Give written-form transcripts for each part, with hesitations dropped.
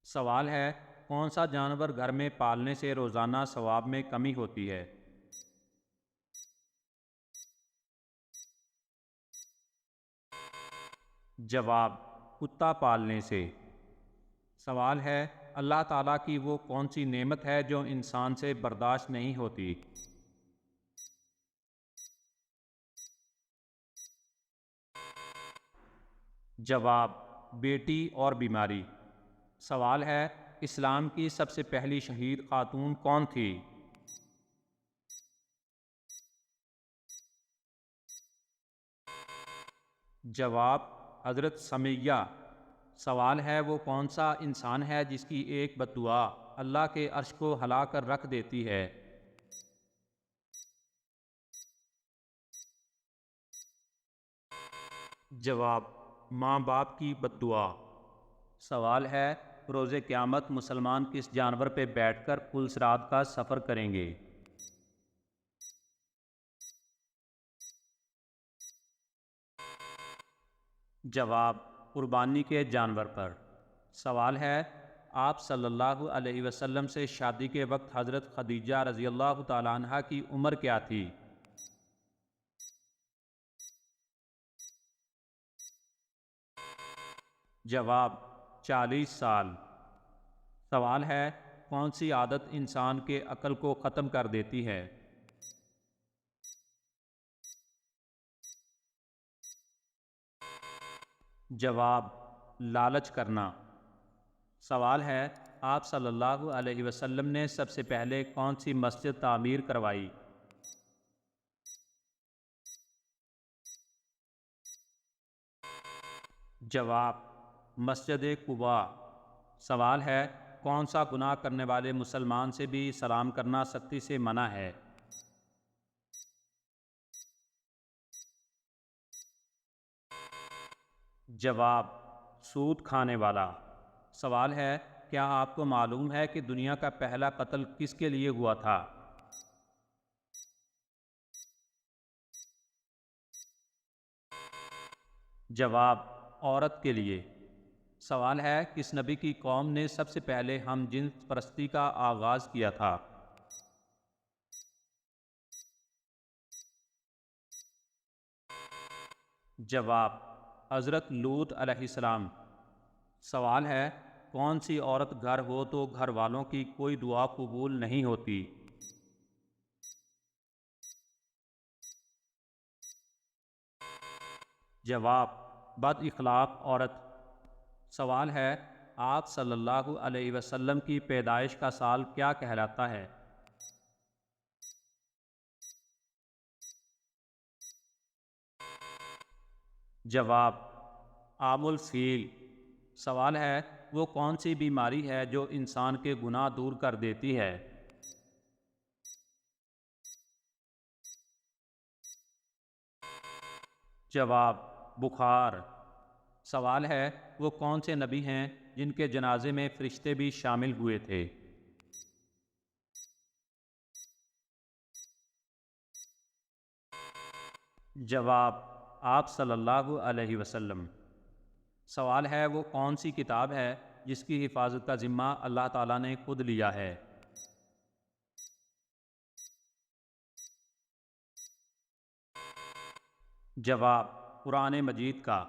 سوال ہے، کون سا جانور گھر میں پالنے سے روزانہ ثواب میں کمی ہوتی ہے؟ جواب، کتا پالنے سے۔ سوال ہے، اللہ تعالیٰ کی وہ کون سی نعمت ہے جو انسان سے برداشت نہیں ہوتی؟ جواب، بیٹی اور بیماری۔ سوال ہے، اسلام کی سب سے پہلی شہید خاتون کون تھی؟ جواب، حضرت سمیہ۔ سوال ہے، وہ کون سا انسان ہے جس کی ایک بد دعا اللہ کے عرش کو ہلا کر رکھ دیتی ہے؟ جواب، ماں باپ کی بد دعا۔ سوال ہے، روز قیامت مسلمان کس جانور پہ بیٹھ کر پل صراط کا سفر کریں گے؟ جواب، قربانی کے جانور پر۔ سوال ہے، آپ صلی اللہ علیہ وسلم سے شادی کے وقت حضرت خدیجہ رضی اللہ تعالیٰ عنہ کی عمر کیا تھی؟ جواب، 40 سال۔ سوال ہے، کون سی عادت انسان کے عقل کو ختم کر دیتی ہے؟ جواب، لالچ کرنا۔ سوال ہے، آپ صلی اللہ علیہ وسلم نے سب سے پہلے کون سی مسجد تعمیر کروائی؟ جواب، مسجد قباء۔ سوال ہے، کون سا گناہ کرنے والے مسلمان سے بھی سلام کرنا سختی سے منع ہے؟ جواب، سود کھانے والا۔ سوال ہے، کیا آپ کو معلوم ہے کہ دنیا کا پہلا قتل کس کے لیے ہوا تھا؟ جواب، عورت کے لیے۔ سوال ہے، کس نبی کی قوم نے سب سے پہلے ہم جنس پرستی کا آغاز کیا تھا؟ جواب، حضرت لوط علیہ السلام۔ سوال ہے، کون سی عورت گھر ہو تو گھر والوں کی کوئی دعا قبول نہیں ہوتی؟ جواب، بد اخلاق عورت۔ سوال ہے، آپ صلی اللہ علیہ وسلم کی پیدائش کا سال کیا کہلاتا ہے؟ جواب، عام الفیل۔ سوال ہے، وہ کون سی بیماری ہے جو انسان کے گناہ دور کر دیتی ہے؟ جواب، بخار۔ سوال ہے، وہ کون سے نبی ہیں جن کے جنازے میں فرشتے بھی شامل ہوئے تھے؟ جواب، آپ صلی اللہ علیہ وسلم۔ سوال ہے، وہ کون سی کتاب ہے جس کی حفاظت کا ذمہ اللہ تعالیٰ نے خود لیا ہے؟ جواب، قرآن مجید کا۔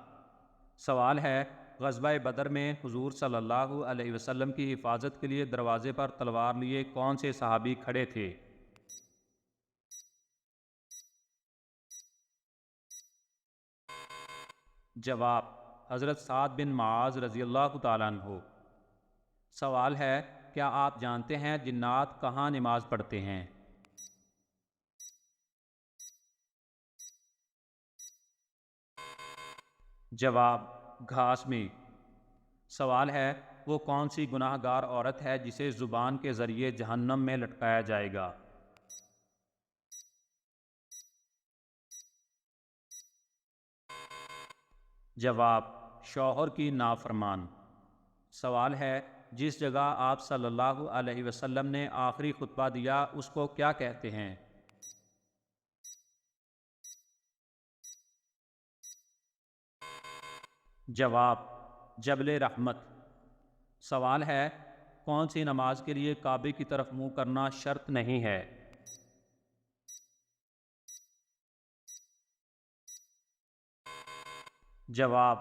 سوال ہے، غزوہ بدر میں حضور صلی اللہ علیہ وسلم کی حفاظت کے لیے دروازے پر تلوار لیے کون سے صحابی کھڑے تھے؟ جواب، حضرت سعد بن معاذ رضی اللہ تعالیٰ عنہ۔ سوال ہے، کیا آپ جانتے ہیں جنات کہاں نماز پڑھتے ہیں؟ جواب، گھاس میں۔ سوال ہے، وہ کون سی گناہ گار عورت ہے جسے زبان کے ذریعے جہنم میں لٹکایا جائے گا؟ جواب، شوہر کی نافرمان۔ سوال ہے، جس جگہ آپ صلی اللہ علیہ وسلم نے آخری خطبہ دیا اس کو کیا کہتے ہیں؟ جواب، جبل رحمت۔ سوال ہے کون سی نماز کے لیے کعبے کی طرف منہ کرنا شرط نہیں ہے؟ جواب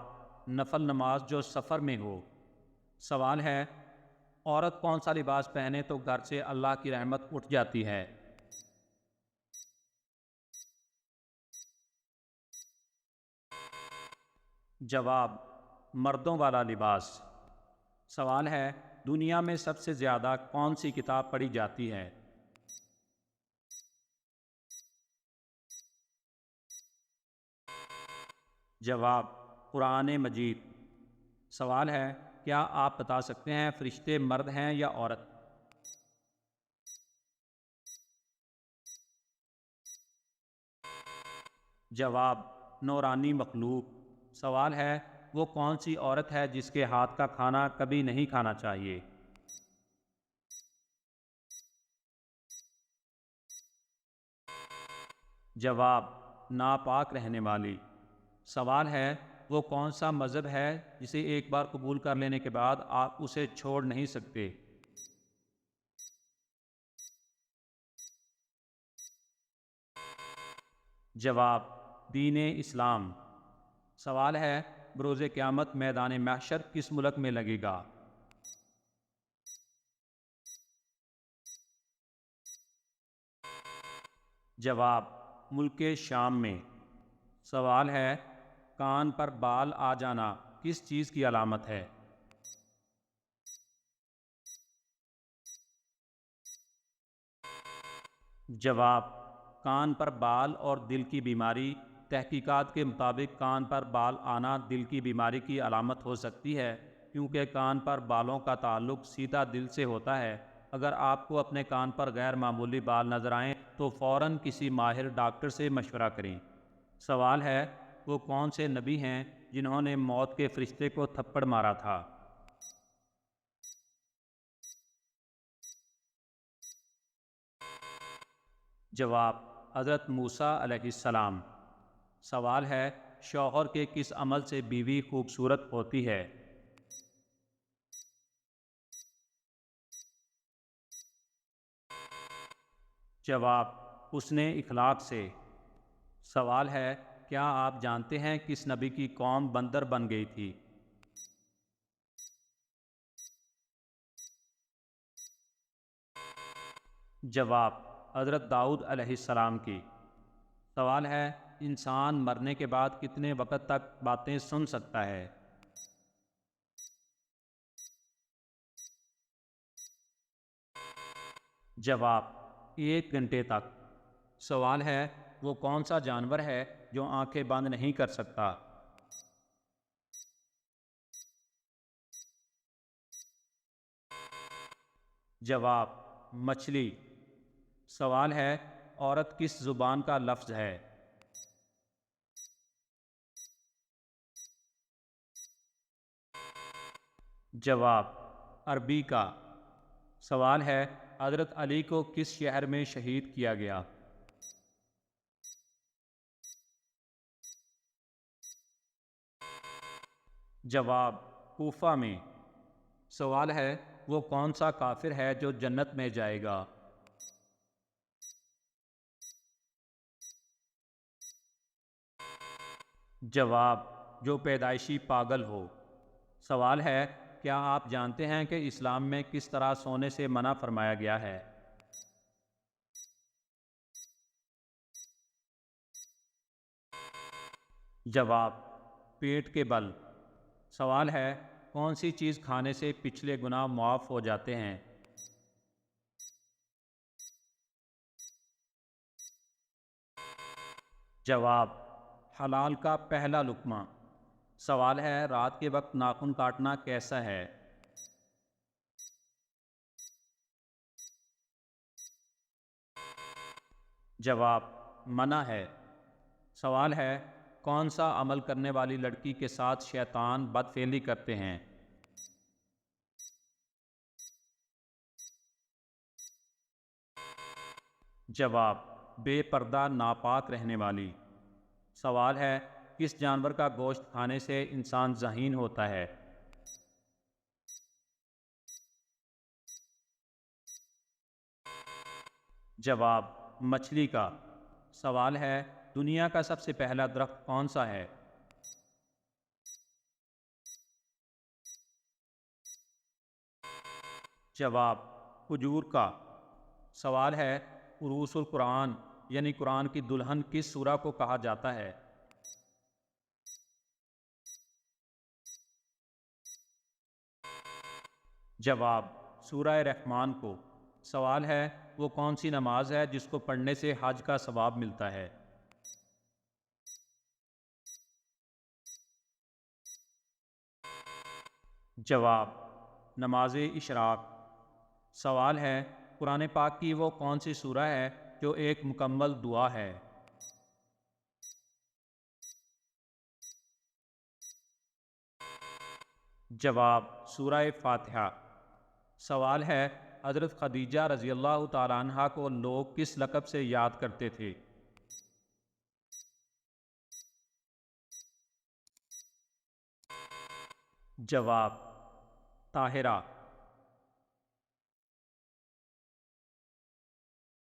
نفل نماز جو سفر میں ہو۔ سوال ہے عورت کون سا لباس پہنے تو گھر سے اللہ کی رحمت اٹھ جاتی ہے؟ جواب مردوں والا لباس۔ سوال ہے دنیا میں سب سے زیادہ کون سی کتاب پڑھی جاتی ہے؟ جواب قرآن مجید۔ سوال ہے کیا آپ بتا سکتے ہیں فرشتے مرد ہیں یا عورت؟ جواب نورانی مخلوق۔ سوال ہے وہ کون سی عورت ہے جس کے ہاتھ کا کھانا کبھی نہیں کھانا چاہیے؟ جواب ناپاک رہنے والی۔ سوال ہے وہ کون سا مذہب ہے جسے ایک بار قبول کر لینے کے بعد آپ اسے چھوڑ نہیں سکتے؟ جواب دین اسلام۔ سوال ہے بروز قیامت میدان محشر کس ملک میں لگے گا؟ جواب ملک شام میں۔ سوال ہے کان پر بال آ جانا کس چیز کی علامت ہے؟ جواب کان پر بال اور دل کی بیماری۔ تحقیقات کے مطابق کان پر بال آنا دل کی بیماری کی علامت ہو سکتی ہے کیونکہ کان پر بالوں کا تعلق سیدھا دل سے ہوتا ہے۔ اگر آپ کو اپنے کان پر غیر معمولی بال نظر آئیں تو فوراً کسی ماہر ڈاکٹر سے مشورہ کریں۔ سوال ہے وہ کون سے نبی ہیں جنہوں نے موت کے فرشتے کو تھپڑ مارا تھا؟ جواب حضرت موسیٰ علیہ السلام۔ سوال ہے شوہر کے کس عمل سے بیوی خوبصورت ہوتی ہے؟ جواب حسن اخلاق سے۔ سوال ہے کیا آپ جانتے ہیں کس نبی کی قوم بندر بن گئی تھی؟ جواب حضرت داؤد علیہ السلام کی۔ سوال ہے انسان مرنے کے بعد کتنے وقت تک باتیں سن سکتا ہے؟ جواب 1 گھنٹے تک۔ سوال ہے وہ کون سا جانور ہے جو آنکھیں بند نہیں کر سکتا؟ جواب مچھلی۔ سوال ہے عورت کس زبان کا لفظ ہے؟ جواب عربی کا۔ سوال ہے حضرت علی کو کس شہر میں شہید کیا گیا؟ جواب کوفہ میں۔ سوال ہے وہ کون سا کافر ہے جو جنت میں جائے گا؟ جواب جو پیدائشی پاگل ہو۔ سوال ہے کیا آپ جانتے ہیں کہ اسلام میں کس طرح سونے سے منع فرمایا گیا ہے؟ جواب پیٹ کے بل۔ سوال ہے کون سی چیز کھانے سے پچھلے گناہ معاف ہو جاتے ہیں؟ جواب حلال کا پہلا لقمہ۔ سوال ہے رات کے وقت ناخن کاٹنا کیسا ہے؟ جواب منع ہے۔ سوال ہے کون سا عمل کرنے والی لڑکی کے ساتھ شیطان بدفعلی کرتے ہیں؟ جواب بے پردہ ناپاک رہنے والی۔ سوال ہے کس جانور کا گوشت کھانے سے انسان ذہین ہوتا ہے؟ جواب مچھلی کا۔ سوال ہے دنیا کا سب سے پہلا درخت کون سا ہے؟ جواب کھجور کا۔ سوال ہے عروس القرآن یعنی قرآن کی دلہن کس سورہ کو کہا جاتا ہے؟ جواب سورہ رحمان کو۔ سوال ہے وہ کون سی نماز ہے جس کو پڑھنے سے حج کا ثواب ملتا ہے؟ جواب نماز اشراق۔ سوال ہے قرآن پاک کی وہ کون سی سورہ ہے جو ایک مکمل دعا ہے؟ جواب سورہ فاتحہ۔ سوال ہے حضرت خدیجہ رضی اللہ تعالیٰ عنہ کو لوگ کس لقب سے یاد کرتے تھے؟ جواب طاہرہ۔